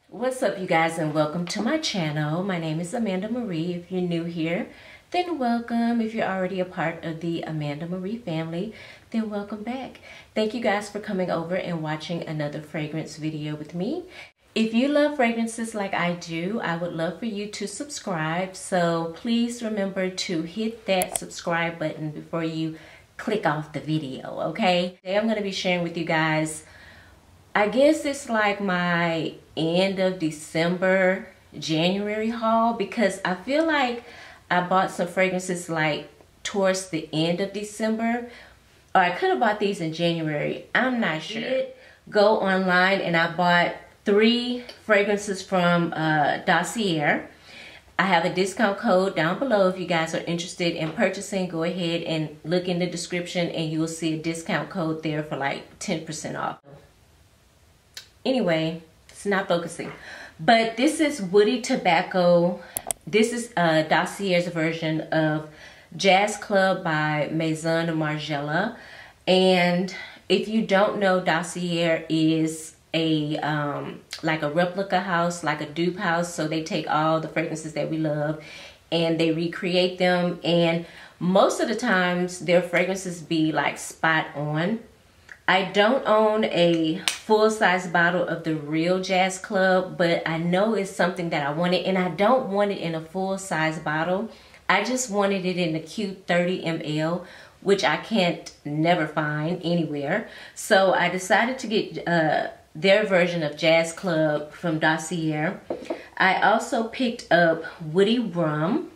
What's up, you guys, and welcome to my channel. My name is Amanda Marie. If you're new here, then welcome. If you're already a part of the Amanda Marie family, then welcome back. Thank you guys for coming over and watching another fragrance video with me. If you love fragrances like I do, I would love for you to subscribe. So please remember to hit that subscribe button before you click off the video, okay? Today I'm going to be sharing with you guys, I guess it's like my end of December, January haul, because I feel like I bought some fragrances like towards the end of December, or I could have bought these in January. I'm not sure. Go online and I bought 3 fragrances from Dossier. I have a discount code down below. If you guys are interested in purchasing, go ahead and look in the description and you will see a discount code there for like 10% off. Anyway, it's not focusing. But this is Woody Tobacco. This is Dossier's version of Jazz Club by Maison Franais. And if you don't know, Dossier is a like a replica house, like a dupe house. So they take all the fragrances that we love and they recreate them. And most of the times their fragrances be like spot on. I don't own a full-size bottle of the real Jazz Club, but I know it's something that I wanted, and I don't want it in a full-size bottle. I just wanted it in a cute 30 ml, which I can't never find anywhere. So I decided to get their version of Jazz Club from Dossier. I also picked up Woody Rum,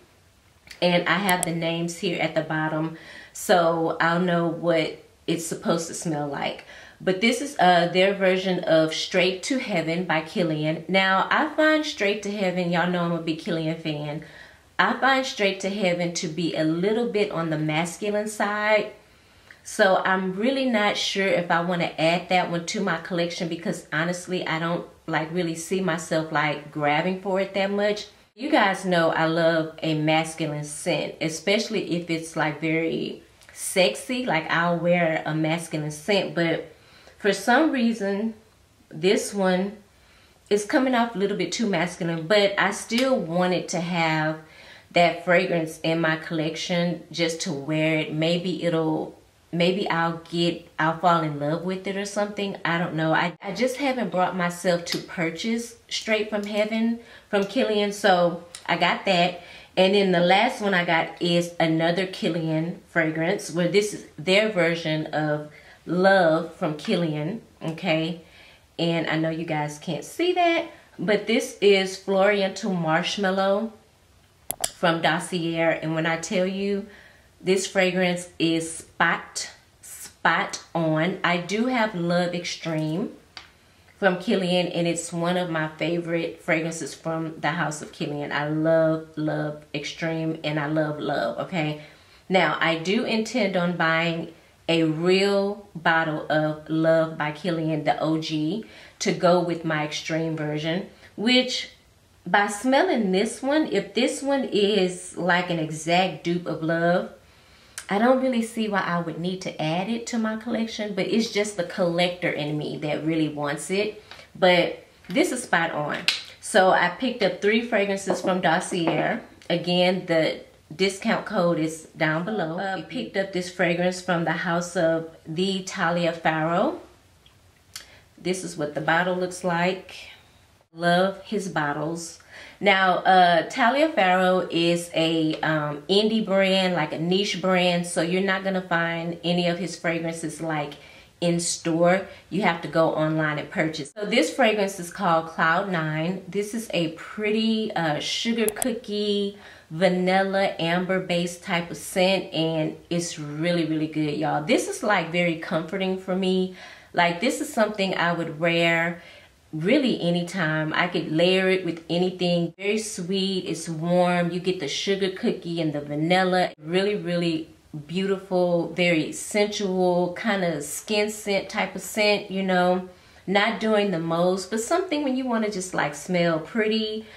and I have the names here at the bottom, so I'll know what it's supposed to smell like. But this is their version of Straight to Heaven by Kilian. Now, I find Straight to Heaven, y'all know I'm a big Kilian fan. I find Straight to Heaven to be a little bit on the masculine side. So I'm really not sure if I want to add that one to my collection, because honestly, I don't like really see myself like grabbing for it that much. You guys know I love a masculine scent, especially if it's like very sexy. Like I'll wear a masculine scent, but for some reason this one is coming off a little bit too masculine, but I still wanted to have that fragrance in my collection just to wear it. Maybe I'll fall in love with it or something. I don't know. I just haven't brought myself to purchase Straight from Heaven from Kilian, so I got that. And then the last one I got is another Kilian fragrance, where this is their version of Love from Kilian, okay? And I know you guys can't see that, but this is Floriental Marshmallow from Dossier. And when I tell you, this fragrance is spot on. I do have Love Extreme from Kilian, and it's one of my favorite fragrances from the house of Kilian. I love Love Extreme, and I love Love, okay? Now, I do intend on buying a real bottle of Love by Kilian, the OG, to go with my Extreme version, which by smelling this one, if this one is like an exact dupe of Love, I don't really see why I would need to add it to my collection, but it's just the collector in me that really wants it. But this is spot on. So I picked up 3 fragrances from Dossier. Again, the discount code is down below. I picked up this fragrance from the house of the Taliaferro. This is what the bottle looks like. Love his bottles. Now, Taliaferro is a indie brand, like a niche brand, so you're not going to find any of his fragrances like in store. You have to go online and purchase. So this fragrance is called Cloud 9. This is a pretty sugar cookie, vanilla, amber based type of scent, and it's really, really good, y'all. This is like very comforting for me. Like, this is something I would wear really anytime. I could layer it with anything. Very sweet, it's warm, you get the sugar cookie and the vanilla. Really, really beautiful, very sensual, kind of skin scent type of scent, you know. Not doing the most, but something when you want to just like smell pretty,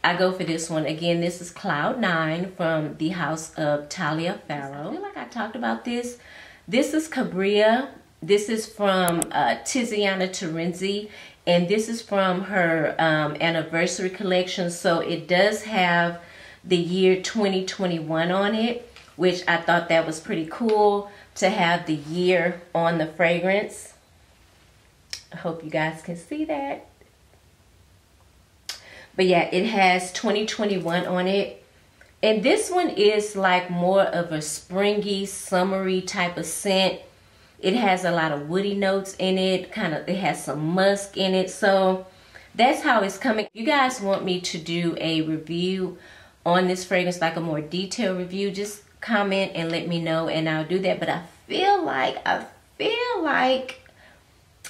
I go for this one. Again, this is Cloud 9 from the house of Taliaferro. I feel like I talked about this. This is Cabiria This is from Tizana Terenzi, and this is from her anniversary collection. So it does have the year 2021 on it, which I thought that was pretty cool to have the year on the fragrance. I hope you guys can see that. But yeah, it has 2021 on it. And this one is like more of a springy, summery type of scent. It has a lot of woody notes in it. It has some musk in it. So that's how it's coming. If you guys want me to do a review on this fragrance, like a more detailed review, just comment and let me know and I'll do that. But I feel like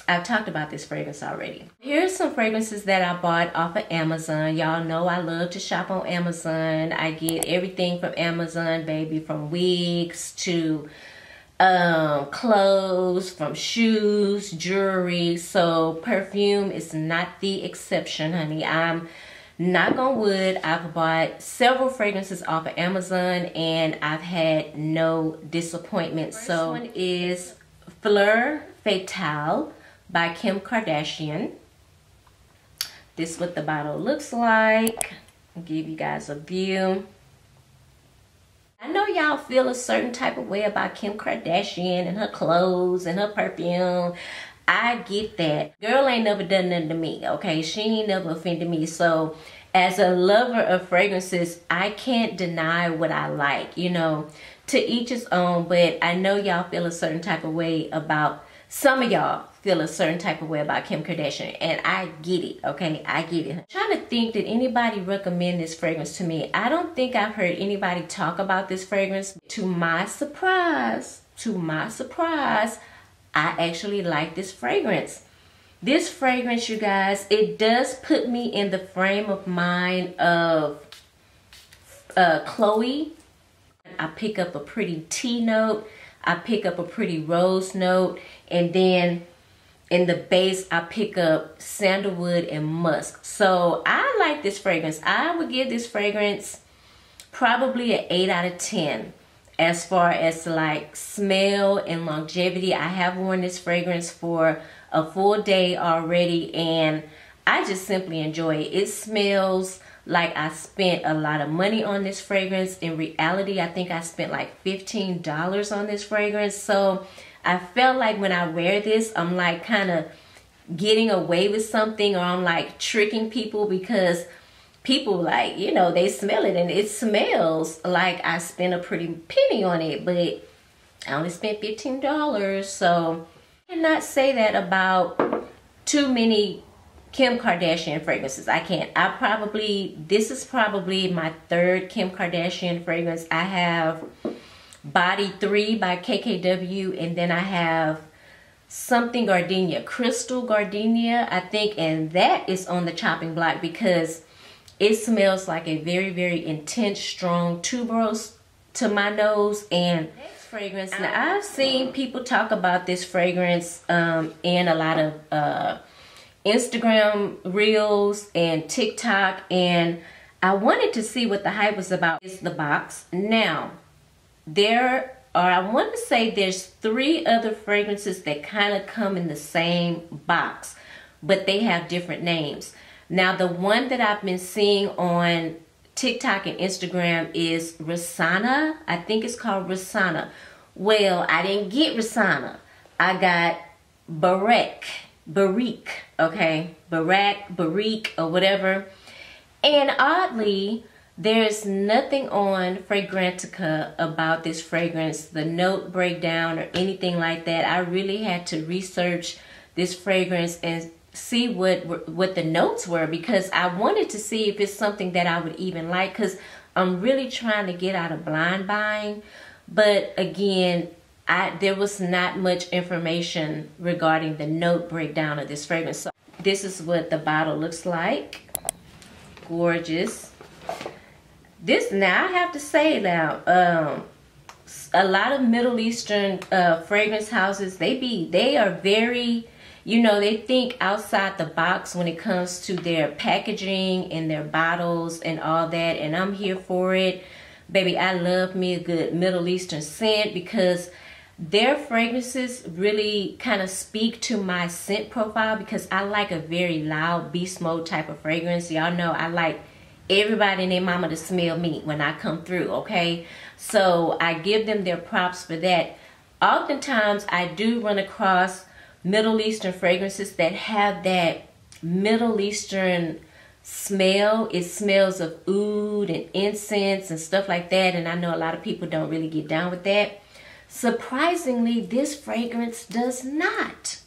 I've talked about this fragrance already. Here's some fragrances that I bought off of Amazon. Y'all know I love to shop on Amazon. I get everything from Amazon, baby, from wigs to clothes, from shoes, jewelry. So perfume is not the exception, honey. I'm knock on wood, I've bought several fragrances off of Amazon and I've had no disappointment. So this one is Floriental by Kim Kardashian. This is what the bottle looks like. I'll give you guys a view. I know y'all feel a certain type of way about Kim Kardashian and her clothes and her perfume. I get that. Girl ain't never done nothing to me, okay? She ain't never offended me. So as a lover of fragrances, I can't deny what I like, you know, to each his own. But I know y'all feel a certain type of way about, some of y'all feel a certain type of way about Kim Kardashian, and I get it, okay? I get it. I'm trying to think, did anybody recommend this fragrance to me? I don't think I've heard anybody talk about this fragrance. To my surprise, I actually like this fragrance. This fragrance, you guys, it does put me in the frame of mind of Chloe. I pick up a pretty tea note. I pick up a pretty rose note. And then in the base, I pick up sandalwood and musk. So I like this fragrance. I would give this fragrance probably an 8 out of 10. As far as like smell and longevity, I have worn this fragrance for a full day already and I just simply enjoy it. It smells like I spent a lot of money on this fragrance. In reality, I think I spent like $15 on this fragrance. So I felt like when I wear this, I'm like kind of getting away with something, or I'm like tricking people, because people, like, you know, they smell it and it smells like I spent a pretty penny on it, but I only spent $15. So I cannot say that about too many Kim Kardashian fragrances. I can't. This is probably my third Kim Kardashian fragrance. I have Body 3 by KKW, and then I have something Gardenia, Crystal Gardenia, I think, and that is on the chopping block because it smells like a very, very intense, strong tuberose to my nose. And next fragrance, now I've seen people talk about this fragrance in a lot of Instagram reels and TikTok, and I wanted to see what the hype was about. It's the box. Now, I want to say there's 3 other fragrances that kind of come in the same box, but they have different names. Now, the one that I've been seeing on TikTok and Instagram is Rasana. I think it's called Rasana. Well, I didn't get Rasana. I got Barrique, okay? Barrique, or whatever. And oddly, there's nothing on Fragrantica about this fragrance, the note breakdown or anything like that. I really had to research this fragrance and see what the notes were, because I wanted to see if it's something that I would even like, because I'm really trying to get out of blind buying. But again, there was not much information regarding the note breakdown of this fragrance. So this is what the bottle looks like. Gorgeous. This, now I have to say now, a lot of Middle Eastern fragrance houses, they are very, you know, they think outside the box when it comes to their packaging and their bottles and all that, and I'm here for it. Baby, I love me a good Middle Eastern scent, because Their fragrances really kind of speak to my scent profile because I like a very loud beast mode type of fragrance. Y'all know I like everybody and their mama to smell me when I come through, okay? So I give them their props for that. Oftentimes I do run across Middle Eastern fragrances that have that Middle Eastern smell. It smells of oud and incense and stuff like that, and I know a lot of people don't really get down with that. Surprisingly, this fragrance does not.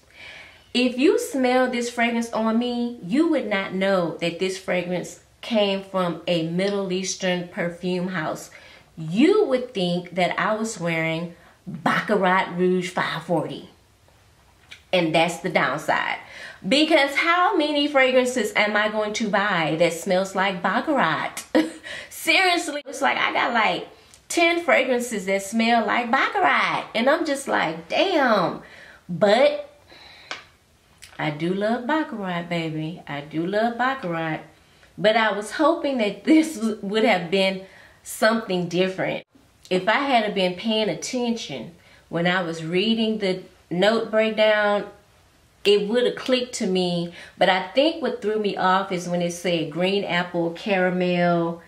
If you smell this fragrance on me, you would not know that this fragrance came from a Middle Eastern perfume house. You would think that I was wearing Baccarat Rouge 540. And that's the downside. Because how many fragrances am I going to buy that smells like Baccarat? Seriously, it's like I got like 10 fragrances that smell like Baccarat. And I'm just like, damn. But I do love Baccarat, baby. I do love Baccarat. But I was hoping that this would have been something different. If I had been paying attention when I was reading the note breakdown, it would have clicked to me. But I think what threw me off is when it said green apple, caramel,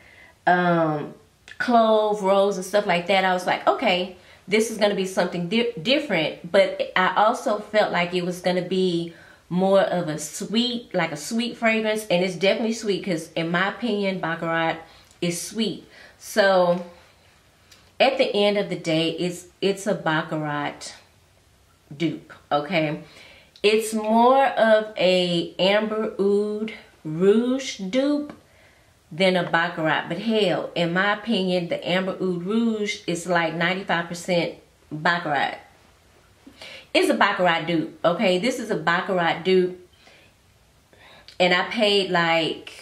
clove, rose, and stuff like that. I was like, okay, this is going to be something different. But I also felt like it was going to be more of a sweet, like a sweet fragrance. And it's definitely sweet because in my opinion, Baccarat is sweet. So at the end of the day, it's a Baccarat dupe, okay? It's more of a Amber Oud Rouge dupe than a Baccarat. But hell, in my opinion, the Amber Oud Rouge is like 95% Baccarat. It's a Baccarat dupe, okay? This is a Baccarat dupe. And I paid like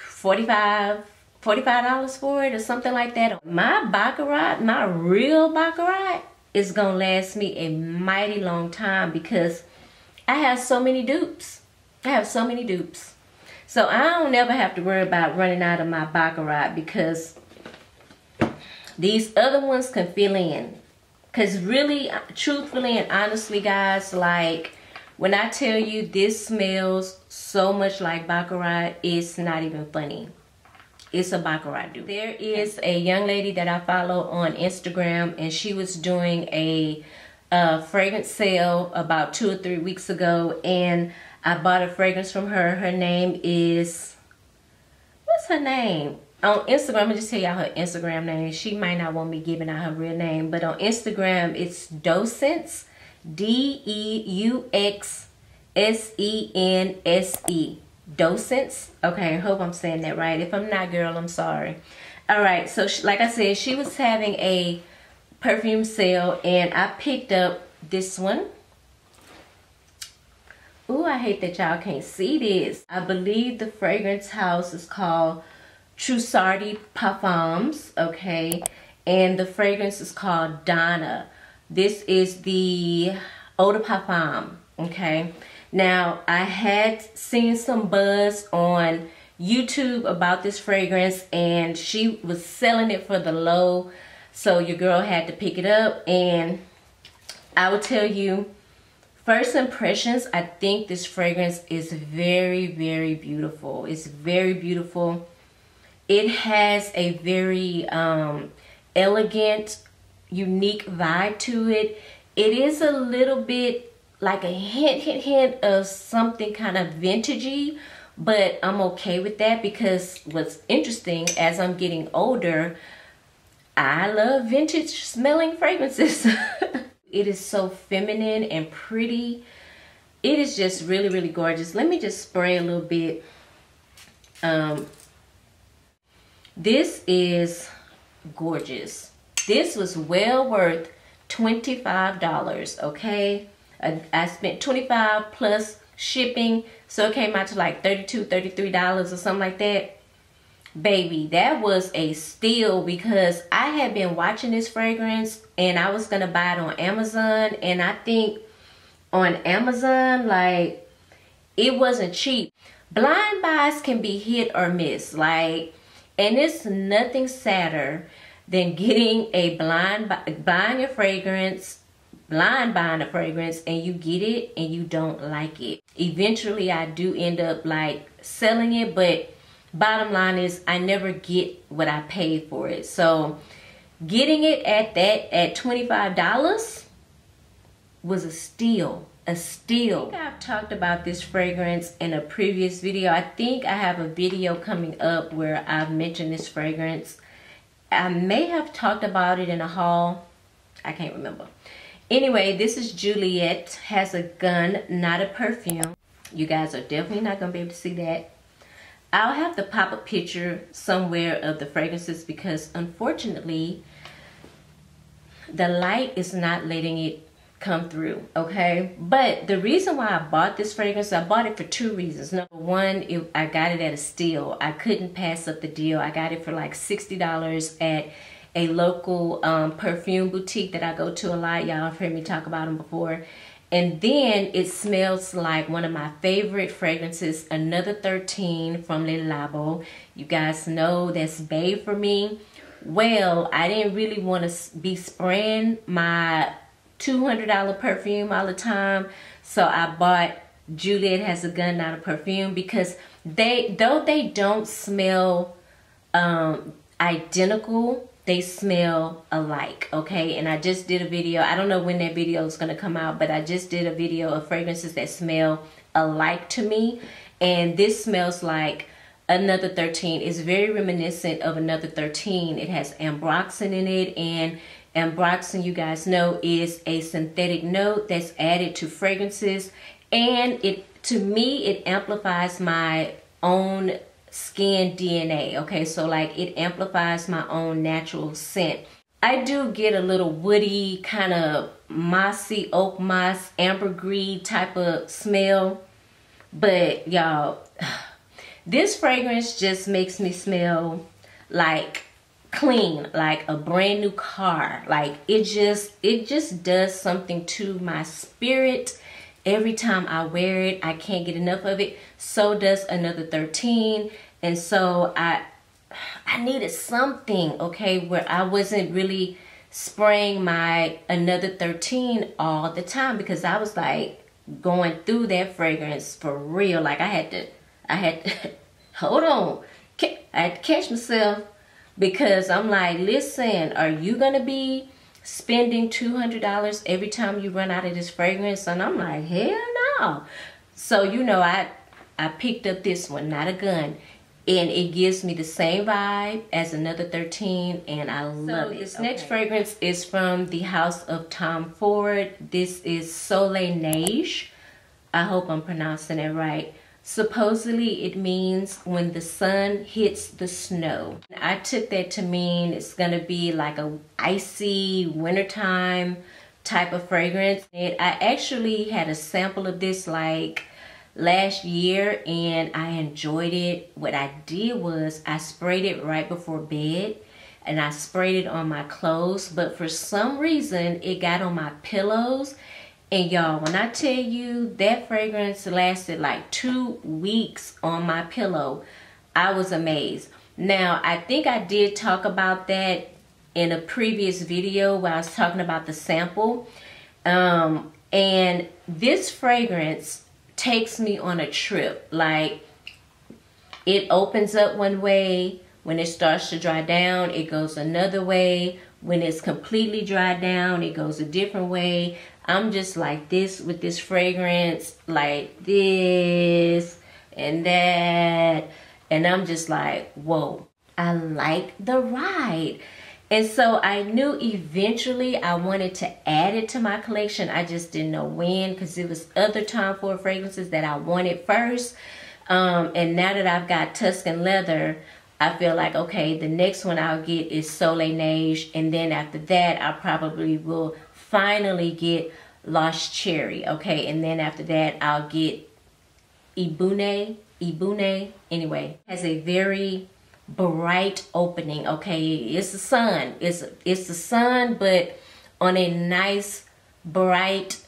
$45 for it or something like that. My Baccarat, my real Baccarat, is gonna last me a mighty long time because I have so many dupes. I have so many dupes. So I don't never have to worry about running out of my Baccarat because these other ones can fill in. Because really, truthfully and honestly, guys, like when I tell you this smells so much like Baccarat, it's not even funny. It's a Baccarat dupe. There is a young lady that I follow on Instagram, and she was doing a fragrance sale about 2 or 3 weeks ago, and I bought a fragrance from her. Her name is, what's her name? On Instagram, I'm gonna just tell y'all her Instagram name. She might not want me giving out her real name, but on Instagram, it's Dossier, D-E-U-X-S-E-N-S-E. Dossier. Okay, I hope I'm saying that right. If I'm not, girl, I'm sorry. All right, so like I said, she was having a perfume sale, and I picked up this one. Ooh, I hate that y'all can't see this. I believe the fragrance house is called Trussardi Parfums, okay? And the fragrance is called Donna. This is the Eau de Parfum, okay? Now, I had seen some buzz on YouTube about this fragrance, and she was selling it for the low, so your girl had to pick it up. And I will tell you, first impressions, I think this fragrance is very, very beautiful. It's very beautiful. It has a very elegant, unique vibe to it. It is a little bit like a hint of something kind of vintagey, but I'm okay with that because what's interesting, as I'm getting older, I love vintage smelling fragrances. It is so feminine and pretty. It is just really, really gorgeous. Let me just spray a little bit. This is gorgeous. This was well worth $25, okay? I spent $25 plus shipping, so it came out to like $32, $33 or something like that. Baby, that was a steal because I had been watching this fragrance and I was gonna buy it on Amazon, and I think on Amazon, like, it wasn't cheap. Blind buys can be hit or miss, like, and it's nothing sadder than getting a buying a fragrance, blind buying a fragrance and you get it and you don't like it. Eventually I do end up like selling it, but bottom line is I never get what I paid for it. So getting it at $25 was a steal. A steal. I think I've talked about this fragrance in a previous video. I think I have a video coming up where I've mentioned this fragrance. I may have talked about it in a haul. I can't remember. Anyway, this is Juliette. Has a gun, not a perfume. You guys are definitely not going to be able to see that. I'll have to pop a picture somewhere of the fragrances because unfortunately the light is not letting it come through, okay? But the reason why I bought this fragrance, I bought it for two reasons. Number one, I got it at a steal. I couldn't pass up the deal. I got it for like $60 at a local perfume boutique that I go to a lot. Y'all have heard me talk about them before. And then it smells like one of my favorite fragrances, Another 13 from Le Labo. You guys know that's bae for me. Well, I didn't really want to be spraying my $200 perfume all the time, so I bought Juliette Has a Gun, Not a Perfume, because though they don't smell identical, they smell alike, okay? And I just did a video. I don't know when that video is going to come out, but I just did a video of fragrances that smell alike to me, and this smells like Another 13. It's very reminiscent of Another 13. It has ambroxan in it, and ambroxan, you guys know, is a synthetic note that's added to fragrances, and to me it amplifies my own skin DNA, okay? So like it amplifies my own natural scent. I do get a little woody, kind of mossy, oak moss, ambergris type of smell, but y'all, this fragrance just makes me smell like clean, like a brand new car. Like it just does something to my spirit every time I wear it. I can't get enough of it. So does Another 13. And so I needed something, okay, where I wasn't really spraying my Another 13 all the time, because I was like going through that fragrance for real. Like I had to hold on, I had to catch myself, because I'm like, listen, are you gonna be spending $200 every time you run out of this fragrance? And I'm like, hell no. So you know, I picked up this one, Not a Gun, and it gives me the same vibe as Another 13, and I love it. This next fragrance is from the house of Tom Ford. This is Soleil Neige. I hope I'm pronouncing it right. Supposedly it means when the sun hits the snow. I took that to mean it's gonna be like a icy wintertime type of fragrance. And I actually had a sample of this like last year and I enjoyed it. What I did was I sprayed it right before bed and I sprayed it on my clothes, but for some reason it got on my pillows. And y'all, when I tell you that fragrance lasted like 2 weeks on my pillow, I was amazed. Now, I think I did talk about that in a previous video where I was talking about the sample. And this fragrance takes me on a trip. Like, it opens up one way. When it starts to dry down, it goes another way. When it's completely dried down, it goes a different way. I'm just like this with this fragrance, like this and that. And I'm just like, whoa, I like the ride. And so I knew eventually I wanted to add it to my collection. I just didn't know when, because it was other Tom Ford fragrances that I wanted first. And now that I've got Tuscan Leather, I feel like, okay, the next one I'll get is Soleil Neige. And then after that, I probably will finally get Lost Cherry, okay? And then after that, I'll get Ibune, anyway. Has a very bright opening, okay? It's the sun. It's the sun, but on a nice, bright,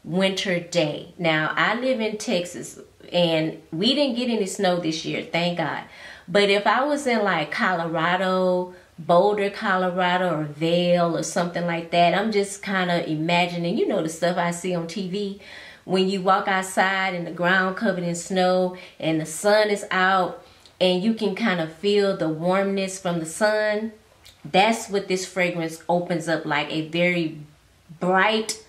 winter day. Now, I live in Texas and we didn't get any snow this year, thank God. But if I was in like Colorado, Boulder, Colorado, or Vail or something like that, I'm just kind of imagining, you know, the stuff I see on TV. When you walk outside and the ground covered in snow and the sun is out and you can kind of feel the warmness from the sun. That's what this fragrance opens up like, a very bright,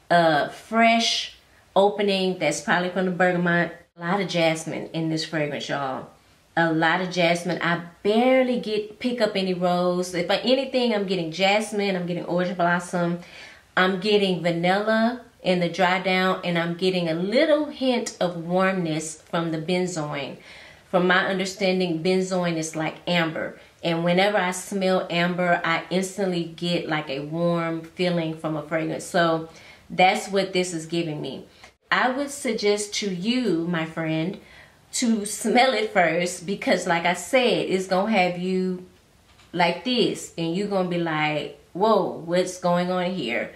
fresh opening. That's probably from the bergamot. A lot of jasmine in this fragrance, y'all. A lot of jasmine. I barely pick up any rose. If anything, I'm getting jasmine, I'm getting orange blossom, I'm getting vanilla in the dry down, and I'm getting a little hint of warmness from the benzoin. From my understanding, benzoin is like amber. And whenever I smell amber, I instantly get like a warm feeling from a fragrance. So that's what this is giving me. I would suggest to you, my friend, to smell it first, because like I said, it's gonna have you like this and you're gonna be like, whoa, what's going on here?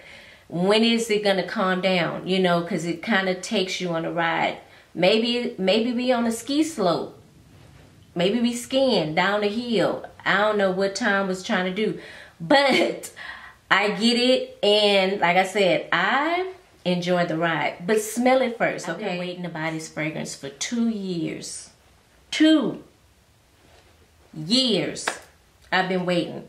When is it gonna calm down? You know, because it kind of takes you on a ride. Maybe we on a ski slope. Maybe we skiing down the hill. I don't know what Tom was trying to do, but I get it. And like I said, I enjoy the ride, but smell it first, okay? I've been waiting to buy this fragrance for 2 years. 2 years I've been waiting.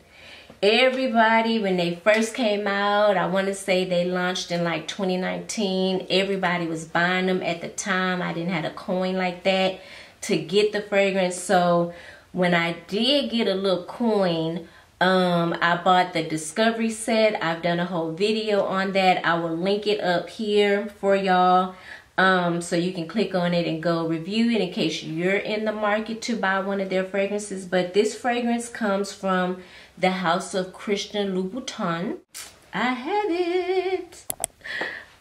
Everybody, when they first came out, I want to say they launched in like 2019. Everybody was buying them at the time. I didn't have a coin like that to get the fragrance. So when I did get a little coin, I bought the Discovery set. I've done a whole video on that. I will link it up here for y'all, so you can click on it and go review it in case you're in the market to buy one of their fragrances. But this fragrance comes from the house of Christianlouboutin. I have it.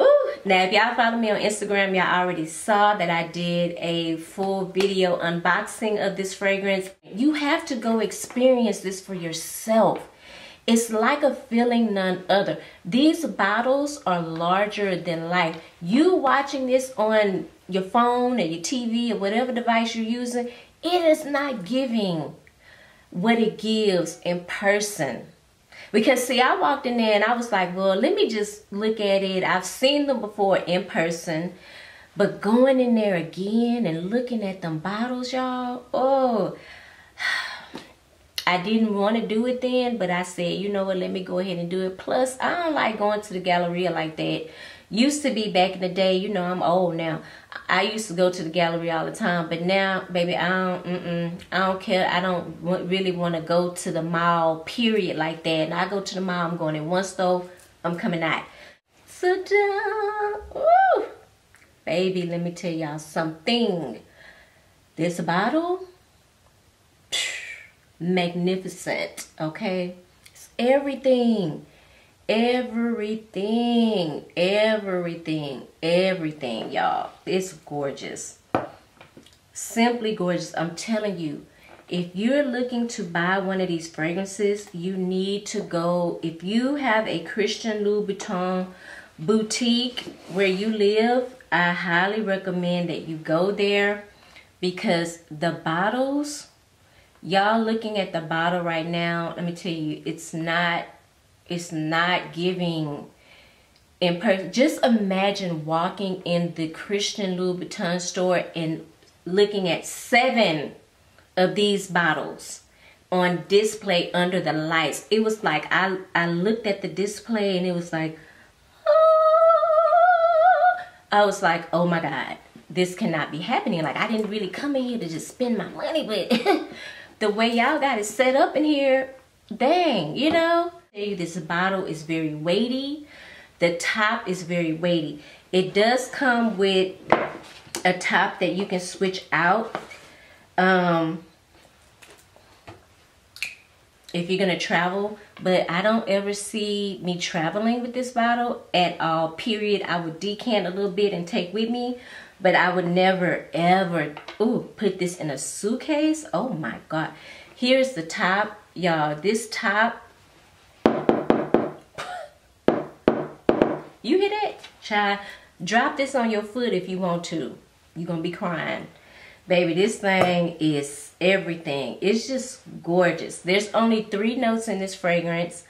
Ooh. Now, if y'all follow me on Instagram, y'all already saw that I did a full video unboxing of this fragrance. You have to go experience this for yourself. It's like a feeling none other. These bottles are larger than life. You watching this on your phone or your TV or whatever device you're using, it is not giving what it gives in person. Because see, I walked in there and I was like, well, let me just look at it. I've seen them before in person, but going in there again and looking at them bottles, y'all, oh, I didn't want to do it then, but I said, you know what, let me go ahead and do it. Plus, I don't like going to the Galleria like that. Used to be back in the day, you know, I'm old now. I used to go to the Galleria all the time, but now, baby, I don't care. I don't really want to go to the mall, period, like that. And I go to the mall, I'm going in one store, I'm coming out. Sit down. Ooh. Baby, let me tell y'all something. This bottle, magnificent, okay? It's everything. Everything, y'all. It's gorgeous. Simply gorgeous. I'm telling you, if you're looking to buy one of these fragrances, you need to go. If you have a Christianlouboutin boutique where you live, I highly recommend that you go there, because the bottles, y'all looking at the bottle right now, let me tell you, it's not giving in person. Just imagine walking in the Christianlouboutin store and looking at 7 of these bottles on display under the lights. It was like I looked at the display and it was like, oh. I was like, oh my God, this cannot be happening. Like, I didn't really come in here to just spend my money, but the way y'all got it set up in here, dang, you know. This bottle is very weighty. The top is very weighty. It does come with a top that you can switch out if you're gonna travel, but I don't ever see me traveling with this bottle at all, period. I would decant a little bit and take with me, but I would never ever put this in a suitcase. Oh my God. Here's the top, y'all. This top, you hear that? Child, drop this on your foot if you want to. You're gonna be crying. Baby, this thing is everything. It's just gorgeous. There's only 3 notes in this fragrance.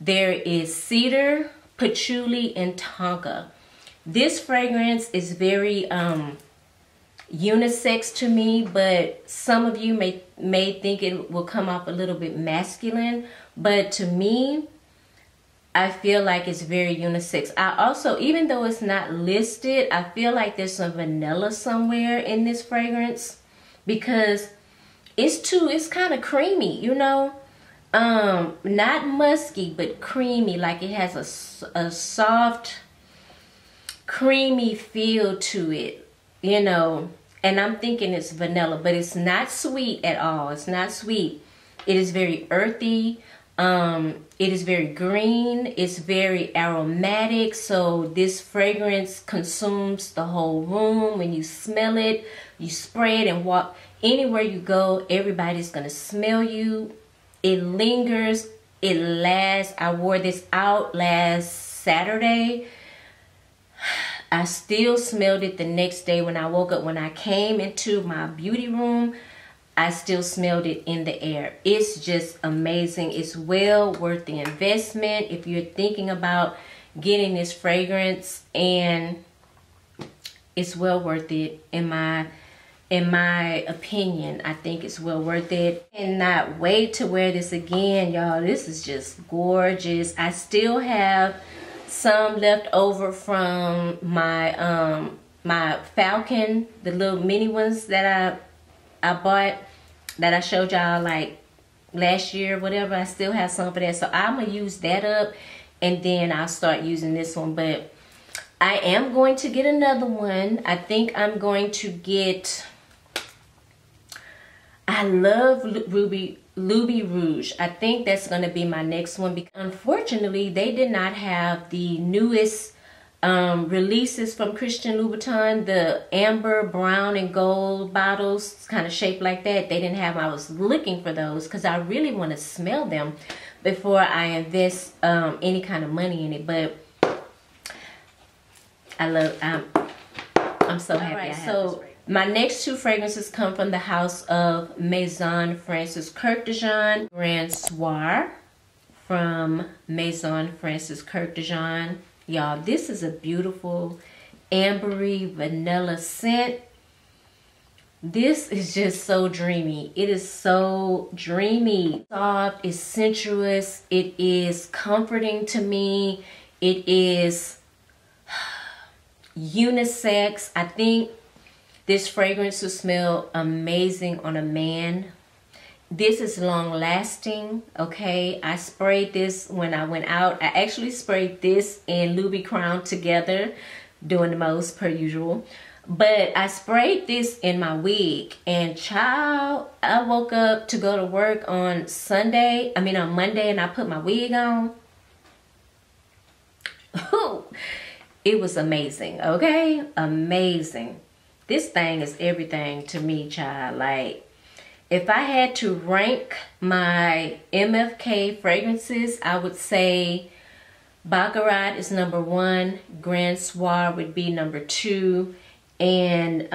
There is cedar, patchouli, and tonka. This fragrance is very unisex to me, but some of you may think it will come off a little bit masculine, but to me, I feel like it's very unisex. I also, even though it's not listed, I feel like there's some vanilla somewhere in this fragrance because it's kind of creamy, you know? Not musky, but creamy, like it has a soft, creamy feel to it, you know? And I'm thinking it's vanilla, but it's not sweet at all. It's not sweet. It is very earthy. It is very green. It's very aromatic. So this fragrance consumes the whole room. When you smell it, you spray it and walk anywhere you go, everybody's gonna smell you. It lingers. It lasts. I wore this out last Saturday. I still smelled it the next day when I woke up. When I came into my beauty room, I still smelled it in the air. It's just amazing. It's well worth the investment if you're thinking about getting this fragrance, and it's well worth it in my opinion. I think it's well worth it. Cannot wait to wear this again, y'all. This is just gorgeous. I still have some left over from my my Falcon, the little mini ones that I bought, that I showed y'all like last year, whatever. I still have some for that, so I'm gonna use that up and then I'll start using this one. But I am going to get another one. I think I'm going to get, I love Ruby Rouge. I think that's going to be my next one, because unfortunately they did not have the newest releases from Christianlouboutin, the amber, brown, and gold bottles, kind of shaped like that. They didn't have. I was looking for those because I really want to smell them before I invest any kind of money in it. But I love. I'm so happy. Right, so my next 2 fragrances come from the house of Maison Francis Kirk de Jean. Grand Soir from Maison Francis Kirk de Jean. Y'all, this is a beautiful ambery vanilla scent. This is just so dreamy. It is so dreamy. Soft, it's sensuous, it is comforting to me. It is unisex. I think this fragrance will smell amazing on a man. This is long lasting, okay? I sprayed this when I went out. I actually sprayed this and Louis Crown together, doing the most per usual. But I sprayed this in my wig, and child, I woke up to go to work on Monday, and I put my wig on. It was amazing, okay? Amazing. This thing is everything to me, child. Like, if I had to rank my MFK fragrances, I would say Baccarat is number 1, Grand Soir would be number 2, and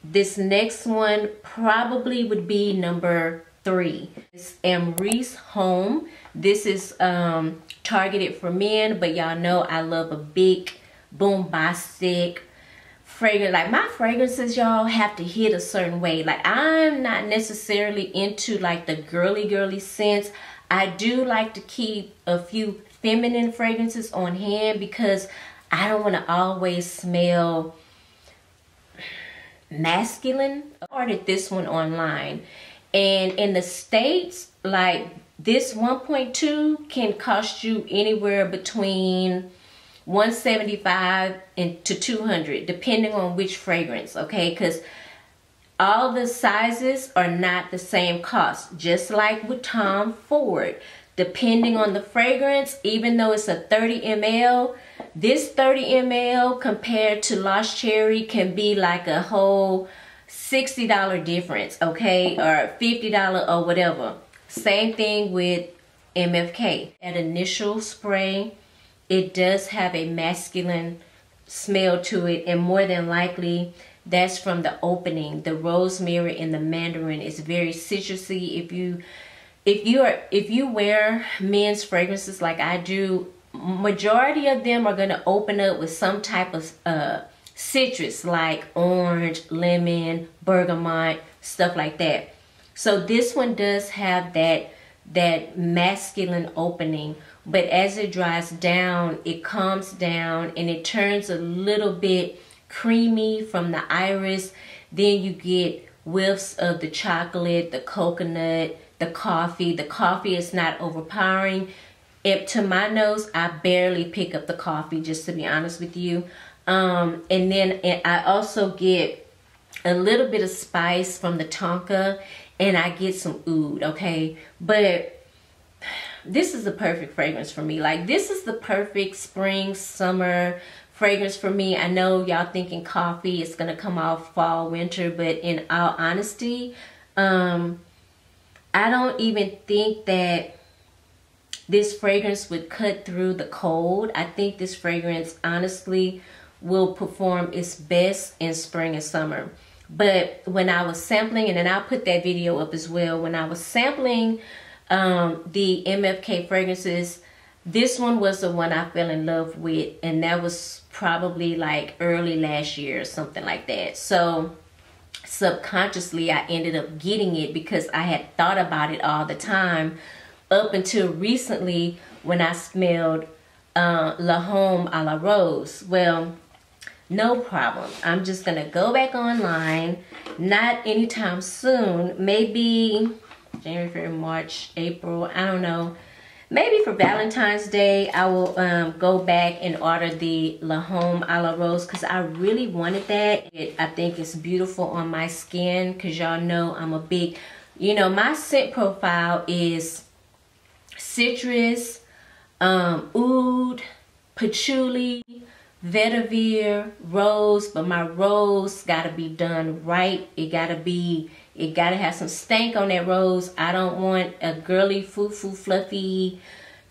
this next one probably would be number 3. It's Amyris Homme. This is targeted for men, but y'all know I love a big bombastic fragrance. Like, my fragrances, y'all, have to hit a certain way. Like, I'm not necessarily into like the girly scents. I do like to keep a few feminine fragrances on hand because I don't want to always smell masculine. I ordered this one online, and in the States, like, this 1.2 can cost you anywhere between $175 to $200, depending on which fragrance, okay? Because all the sizes are not the same cost, just like with Tom Ford. Depending on the fragrance, even though it's a 30 ml, this 30 ml compared to Lost Cherry can be like a whole $60 difference, okay? Or $50 or whatever. Same thing with MFK. That initial spray it does have a masculine smell to it, and more than likely that's from the opening. The rosemary and the mandarin is very citrusy. If you wear men's fragrances like I do, majority of them are going to open up with some type of citrus, like orange, lemon, bergamot, stuff like that. So this one does have that masculine opening, but as it dries down, it calms down and it turns a little bit creamy from the iris. Then you get whiffs of the chocolate, the coconut, the coffee. The coffee is not overpowering. To my nose, I barely pick up the coffee, just to be honest with you. And then I also get a little bit of spice from the tonka, and I get some oud, okay? But this is the perfect fragrance for me. Like, this is the perfect spring, summer fragrance for me. I know y'all thinking coffee is gonna come off fall, winter, but in all honesty, I don't even think that this fragrance would cut through the cold. I think this fragrance honestly will perform its best in spring and summer. But when I was sampling, and then I'll put that video up as well, when I was sampling the MFK fragrances, this one was the one I fell in love with, and that was probably like early last year or something like that. So subconsciously I ended up getting it because I had thought about it all the time up until recently when I smelled La Homme à la Rose. Well, no problem. I'm just gonna go back online, not anytime soon, maybe January, February, March, April, I don't know. Maybe for Valentine's Day, I will go back and order the La Homme à la Rose because I really wanted that. I think it's beautiful on my skin because y'all know I'm a big, you know, my scent profile is citrus, oud, patchouli, vetiver, rose, but my rose gotta be done right. It gotta have some stank on that rose. I don't want a girly, foo-foo, fluffy,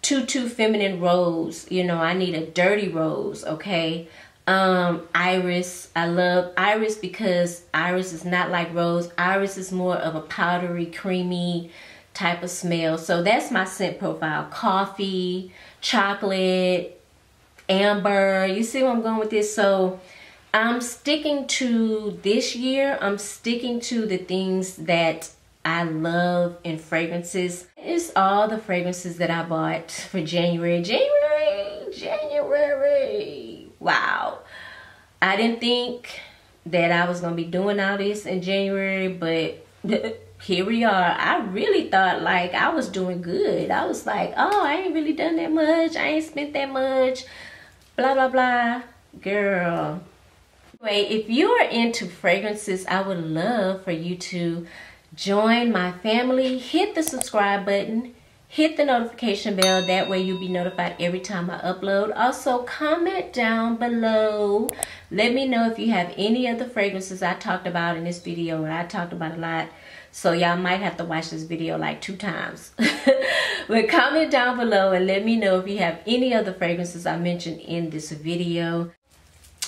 too feminine rose. You know, I need a dirty rose, okay? Iris, I love iris because iris is not like rose. Iris is more of a powdery, creamy type of smell. So that's my scent profile. Coffee, chocolate, amber. You see where I'm going with this? So I'm sticking to this year. I'm sticking to the things that I love in fragrances. It's all the fragrances that I bought for January. Wow. I didn't think that I was going to be doing all this in January, but here we are. I really thought like I was doing good. I was like, oh, I ain't really done that much. I ain't spent that much. Blah, blah, blah. Girl. Anyway, if you are into fragrances, I would love for you to join my family. Hit the subscribe button. Hit the notification bell. That way you'll be notified every time I upload. Also, comment down below. Let me know if you have any of the fragrances I talked about in this video. And I talked about a lot. So y'all might have to watch this video like 2 times. But comment down below and let me know if you have any of the fragrances I mentioned in this video.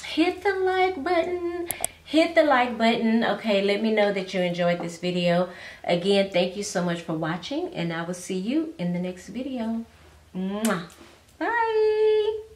Hit the like button. Hit the like button. Okay, let me know that you enjoyed this video. Again, thank you so much for watching, and I will see you in the next video. Mwah. Bye.